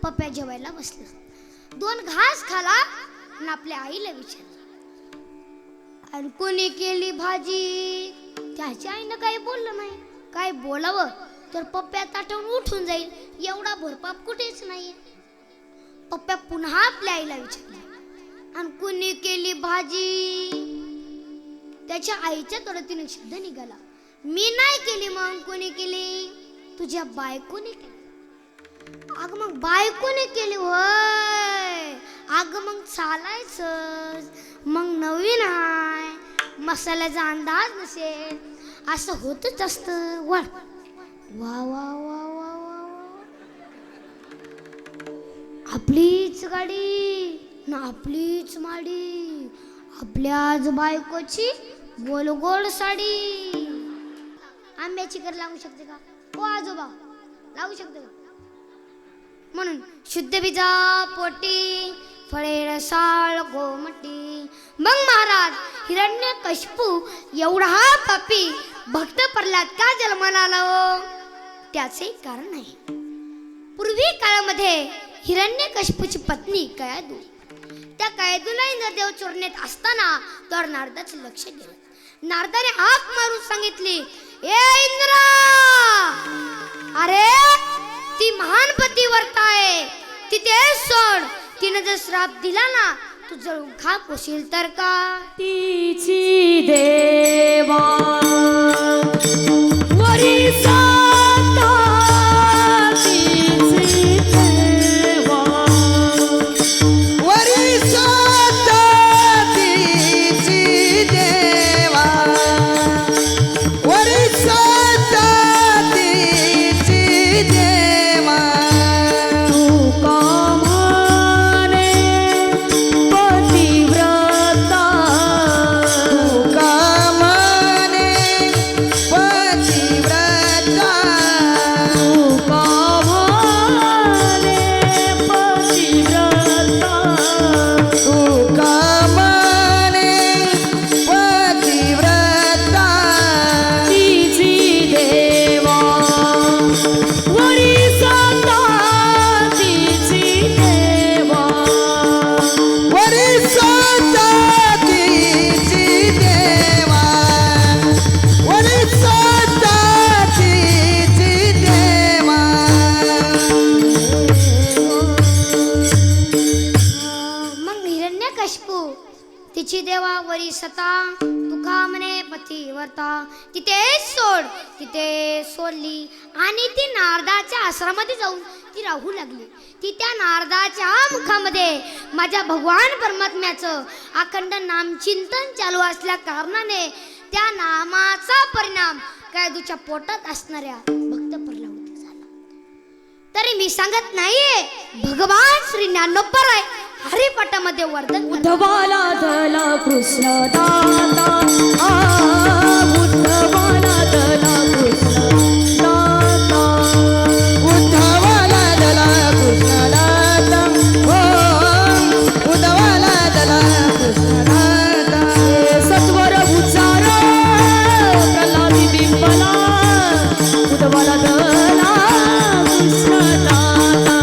पप्प्या जेवायला बसलं. 2 घास खाला आणि आपल्या आईला विचारलं, आणि कोणी केली भाजी? त्याच्या आईनं काही बोललं नाही. काय बोलावं तर पप्प्या ताटून उठून जाईल एवढा भरपाप कुठेच नाहीये. पप्प्या पुन्हा आपल्या आईला विचारलं, आणि कोणी केली भाजी? त्याच्या आईच्या तोंडातून शब्द निघाला, मी नाही केली. मग कोणी केली? तुझ्या बायकोने केली. अग मग बायकोने केली होय? अग मग चालायचं. मग नवीन हाय, मसाल्याचा अंदाज नसेल, असं होतच असतं. वा वा वा वा वा वा, आपलीच गाडी ना आपलीच माडी, आपल्याच बायकोची गोल गोल साडी. आंब्याची कर लावू शकते का? हो आजोबा, लावू शकते का? म्हणून शुद्ध बीजा पोटी फळे रसाळ गोमटी. मग महाराज हिरण्यकशिपू एवढा पापी भक्त प्रल्हाद का जन्माला आला हो? त्याचे कारण आहे. पूर्वी काळामध्ये हिरण्यकशिपूची पत्नी कयादू, त्या कयादूला इंद्रदेव चोरण्यात असताना तर नारदाचं लक्ष गेलं. नारदाने हाक मारून सांगितली, ए इंद्रा, अरे ती महान पतिव्रता आहे, तिथे सोड. तिने जर श्राप दिला ना, तू जळून खाक होशील तर का? तिची देवा वरी साता, तिची देवा वरी साता, तिची देवा वरी साता, तिची देवा. तिची देवा वरी सता, तुका म्हणे पतिव्रता. तिथे सोड. तिथे सोडली आणि ती नारदाच्या आश्रमामध्ये जाऊन ती राहू लागली. ती त्या नारदाच्या मुखामध्ये माझ्या भगवान परमात्म्याचं अखंड नामचिंतन चालू असल्या कारणाने त्या नामाचा परिणाम कयादूच्या पोटात असणाऱ्या भक्त प्रल्हाद झाला. तरी मी सांगत नाहीये, भगवान श्री ज्ञानोबा हरिपाठामध्ये वर्णन. उद्धवाला दला कृष्ण दाता, उद्धवाला दला कृष्ण दाता, उद्धवाला दला कृष्ण दाता, हो उद्धवाला दला कृष्ण दाता. सत्वर उच्चार प्रल्हादी बिंबला, उद्धवाला दला कृष्ण दाता,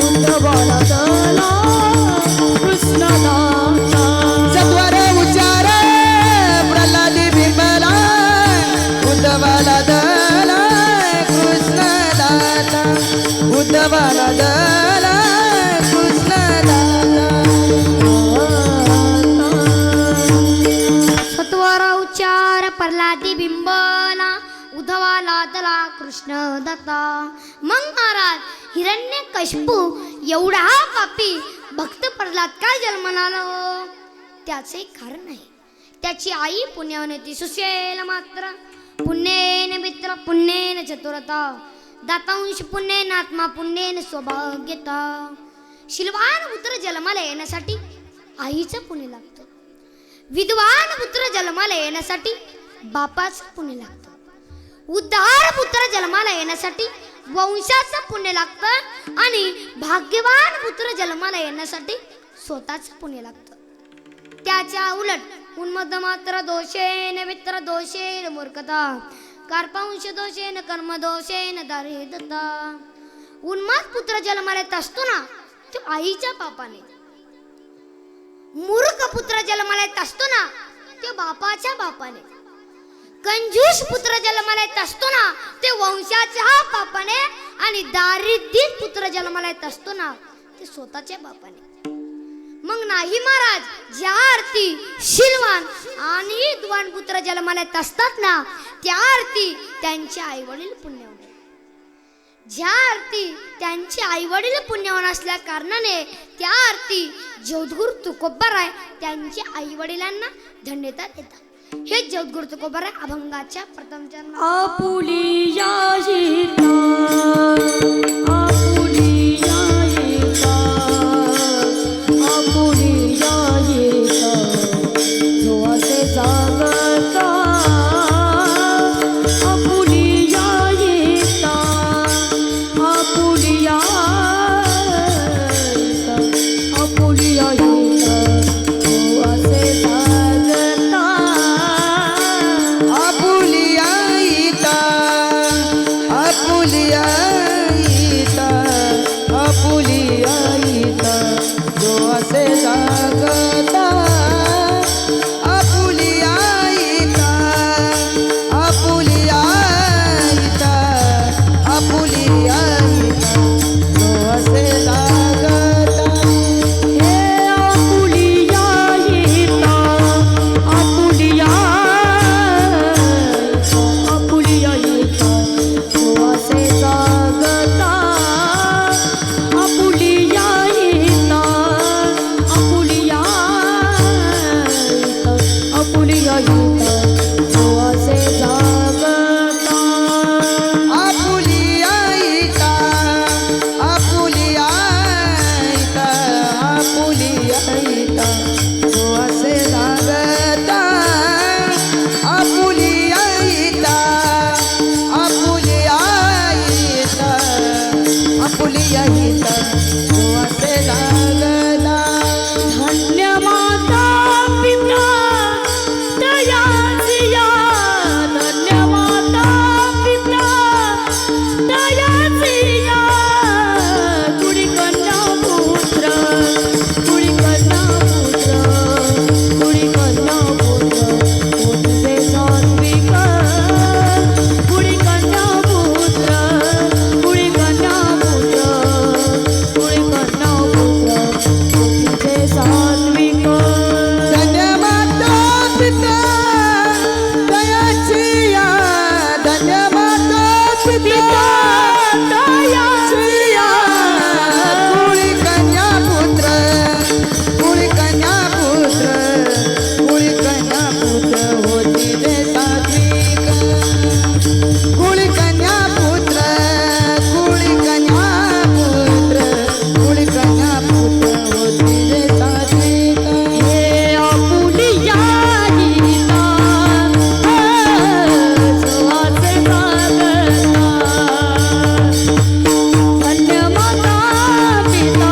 उद्धवाला दला कृष्ण दाता. सत्वर उच्चार प्रल्हादी बिंबला, उद्धवाला दला कृष्ण दाता, उद्धवाला दला कृष्ण दाता. सत्वर उच्चार प्रल्हादी बिंबला, उद्धवाला दला कृष्ण दत्ता. मग महाराज हिरण्यकशिपू एवढा पापी भक्त प्रल्हाद का जन्माला आला हो? त्याचे कारण आहे. त्याची आई पुण्याने ती सुशेल मात्र, पुण्येन मित्र पुण्येन चतुरता, दातांश पुण्येन आत्मा पुण्येन सौभाग्यता. शीलवान पुत्र जन्माला येण्यासाठी आईचं पुण्य लागतं. विद्वान पुत्र जन्माला येण्यासाठी बापाचं पुण्य लागतं. उद्धार पुत्र जन्माला येण्यासाठी वंशाचं पुण्य लागतं. आणि भाग्यवान पुत्र जन्माला येण्यासाठी स्वतःचं पुण्य लागतं. त्याच्या उलट उन्मत्त मात्र दोषेन मित्र दोषेन मूर्खता, कार्पांश दोषेन कर्म दोषेन दारिद्रता. उन्माद पुत्र जन्माला येत असतो ना तो आईच्या बापाने, मूर्ख पुत्र जन्माला येत असतो ना ते बापाच्या बापाने, कंजूस पुत्र जन्माला येत असतो ना ते वंशाच्या बापाने, आणि दारिद्र्य पुत्र जन्माला येत असतो ना ते स्वतःच्या बापाने. मग नाही महाराज, ज्या अर्थी शीलवान आणि विद्वान पुत्र जन्माला येत असतात ना त्या अर्थी त्यांचे आई वडील पुण्यवान, ज्या अर्थी त्यांचे आई वडील पुण्यवान असल्या कारणाने त्या अर्थी जगद्गुरु तुकोबाराय त्यांच्या आई वडिलांना धन्यता देतात. हे जगद्गुरु तुकोबाराय अभंगाच्या प्रथम चरण. आपुलिया येता, आपुलिया येता, आपुलिया येता, जो असे जागता. आपुलिया येता, आपुलिया येता, आपुलिया येता, जो असे जागता. आपुलिया इता, आपुलिया इता, आपुलिया इता, जो असे जागता. आपुलिया इता, आपुलिया इता, आपुलिया इता, जो असे जागता. हे आपुलिया येता, आपुलिया, आपुलिया येता, जो असे जागता. आपुलिया येता, आपुलिया येता, आपुलिया येता, जो असे जागता. आपुलिया इता, आपुलिया इता, आपुलिया इता, जो असे जागता. आपुलिया इता, आपुलिया इता, आपुलिया इता, जो असे जागता. धन्य माता पिता दयाचिया, धन्य माता पिता दयाचिया. कुडी कन्या पुत्र, कुडी कन्या पुत्र, कुडी कन्या पुत्र, तुझे सात्विक. कुडी कन्या पुत्र, कुडी कन्या पुत्र, कुडी कन्या पुत्र, तुझे सात्विक. धन्यमाता पिता दयाचिया, धन्यमाता पिता दयाचिया. कुळी कन्या पुत्र, कुळी कन्या पुत्र, कुळी कन्या पुत्र होती रे सात्विक. कुळी कन्या पुत्र, कुळी कन्या पुत्र, कुळी कन्या पुत्र होती रे सात्विक. हे आपुलिया येता, जो असे जागता. धन्य माता पिता,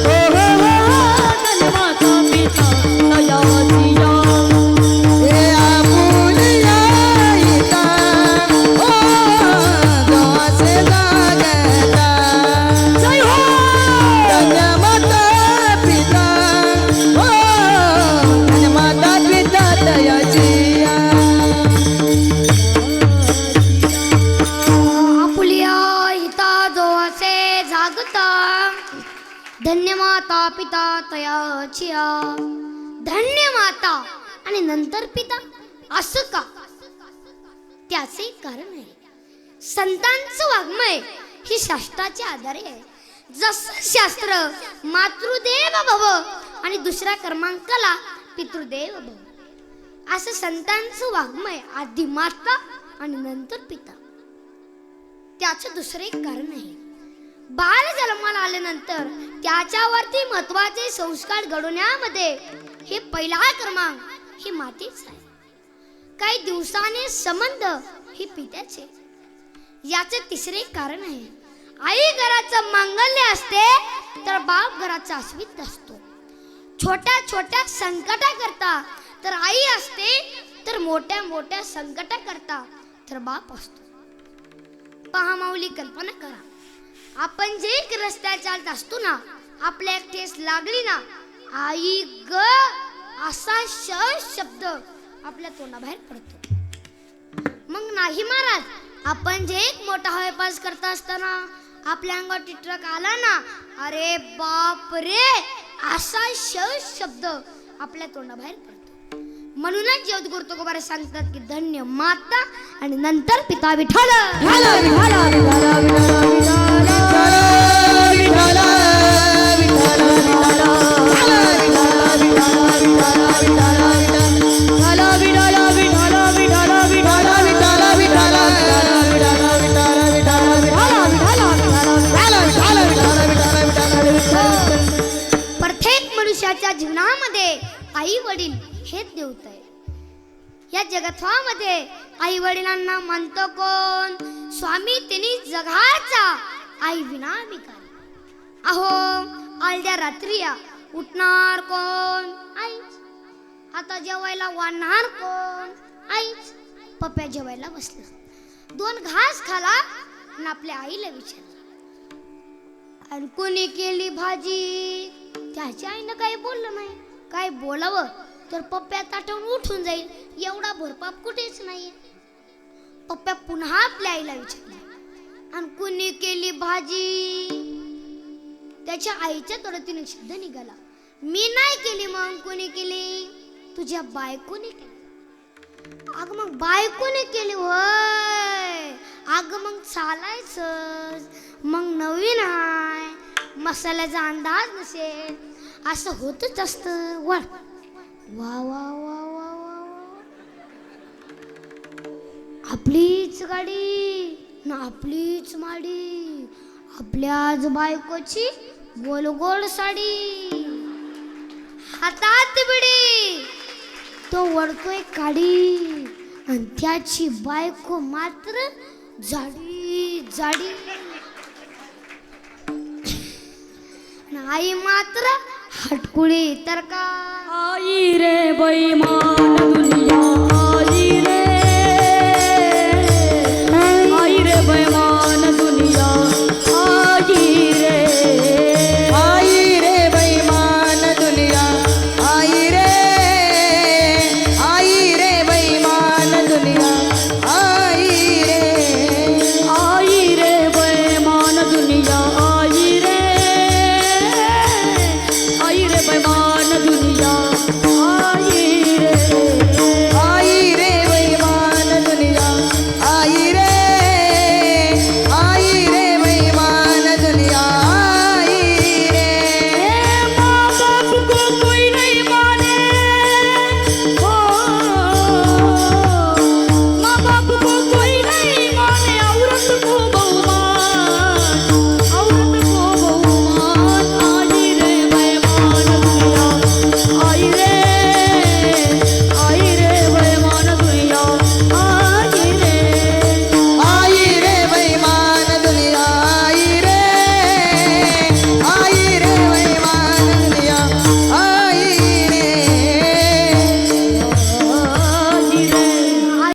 हो हो हो, धन्य माता पिता दयाचिया. हे आपुलिया इता, ओ जो असे जागता. जय हो. धन्य माता पिता, ओ धन्य माता पिता दयाचिया. आपुलिया हिता जो असे जागता. धन्य माता पिता तयाचिया. धन्य माता आणि नंतर पिता असं का? त्याचे कारण आहे. संतांचं वाङ्मय ही शास्त्राच्या आधारे आहे. जसं शास्त्र मातृदेव भव आणि दुसऱ्या क्रमांकाला पितृदेव भव, असं संतांचं वाङ्मय आधी माता आणि नंतर पिता. त्याचं दुसरे एक कारण आहे. बाळ जन्माला आल्यानंतर त्याच्यावरती महत्वाचे संस्कार घडवण्यामध्ये हे पहिला क्रमांक ही मातेच आहे. काही दिवसाने संबंध ही पित्याचे. याचे तिसरे कारण आहे. आई घराचं मांगल्य असते तर बाप घराचा अस्मित असतो. छोट्या छोट्या संकटाकरता तर आई असते, तर मोठ्या मोठ्या संकटाकरता तर बाप असतो. पहा माऊली, कल्पना करा. आपण जे एक रस्त्यावर चालत असतो ना, आपल्या एक ठेस लागली ना, आई ग असा शब्द आपल्या तोंडाबाहेर पडतो. मग नाही महाराज, आपण जे एक मोठा हवेपास करत असताना आपल्या अंगावर ट्रक आला ना, अरे बाप रे असा शब्द आपल्या तोंडाबाहेर पडतो. म्हणूनच जगद्गुरु तुकोबाराय सांगतात की धन्य माता आणि नंतर पिता विठ्ठल. प्रत्येक मनुष्याच्या जीवनामध्ये आई वडील हेच देवत आहे. या जगत्वामध्ये आई वडिलांना म्हणतो कोण? स्वामी तिने जगाचा आई विना भिकारी. अहो अर्ध्या रात्री उठणार कोण? आईच. आता जेवायला वाढणार कोण? आईच. पप्प्या जेवायला बसला, 2 घास खाला आणि आपल्या आईला विचारलं, आणि कोणी केली भाजी? त्याच्या आईनं काही बोललं नाही. काय बोलावं तर पप्प्या ताटून उठून जाईल, एवढा भरपाप कुठेच नाहीये. पप्प्या पुन्हा आपल्या आईला विचारलं, आणि कुणी केली भाजी? त्याच्या आईच्या तोंडातून शब्द निघाला, मी नाही केली. मग कोणी केली? तुझ्या बायकोने केली. अग मग बायकोने केली होय? अग मग चालायचं. मग नवीन आहे, मसाल्याचा अंदाज नसेल, असं होतच असतं. वा वा वा वा वा वा, आपलीच गाडी ना आपलीच माडी, आपल्याच बायकोची गोल गोल साडी, हातात बिडी, तो वडतोय काडी, आणि त्याची बायको मात्र जाडी जाडी, आई मात्र हटकुळी. तर का आई रे बैमान दुनिया